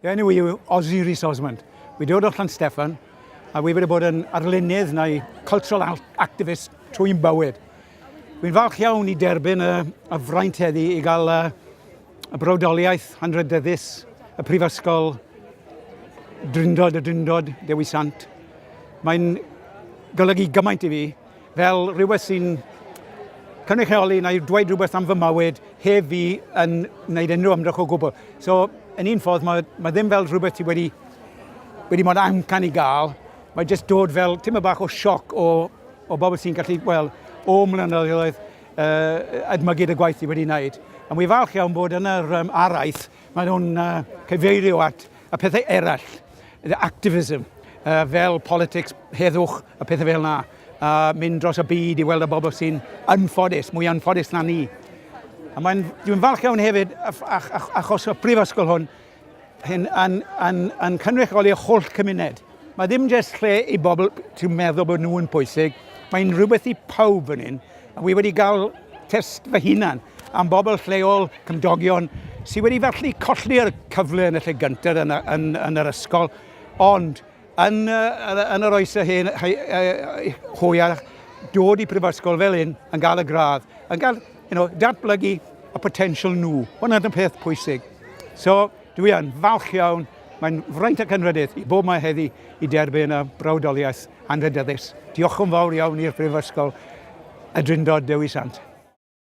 Enw i yw Rhys Osmond. Fi dod o Llansteffan, a fi wedi bod yn arlunydd neu cultural activist trwy'n bywyd. Fi'n falch iawn i derbyn y fraint heddi i gael y brawdoliaeth 100 dyddys, y prifysgol Drindod Dewi Sant. Mae'n golygu gymaint i fi fel rhywbeth sy'n cynrychioli neu dweud rhywbeth am fy mywyd heb fi yn gwneud unrhyw ymdrech o gwbl. So, yn un ffordd, mae ddim fel rhywbeth ti wedi mod amcan i gael. Mae jyst dod fel tipyn bach o sioc o bobl sy'n gallu, wel, o mlynyddoedd edmygu'r gwaith i wedi wneud. A mwy falch iawn bod yn yr araith, mae nhw'n cyfeirio at y pethau eraill, the activism, fel politics, heddwch, y pethau fel yna. Mynd dros y byd i weld y bobl sy'n anffodus, mwy anffodus na ni. A dwi'n falch iawn hefyd achos y prifysgol hwn yn cynrychioli y holl cymuned. Mae ddim jyst lle i bobl sy'n meddwl bod nhw'n pwysig, mae'n rhywbeth i pawb yn hyn. A wi wedi cael test fy hunan am bobl lleol, cymdogion, sydd wedi fallu colli'r cyfle yn y lle gyntaf yn yr ysgol, ond yn yr oesau hen hwyach, dod i prifysgol fel hyn yn cael y gradd, yn cael datblygu y potensial nhw. Hwna'n y peth pwysig. So, dwi yn falch iawn, mae'n fraint ac anrydydd i bob mae heddi i derbyn y brawdoliaeth anrydyddus. Diolch yn fawr iawn i'r prifysgol y Drindod Dewi Sant.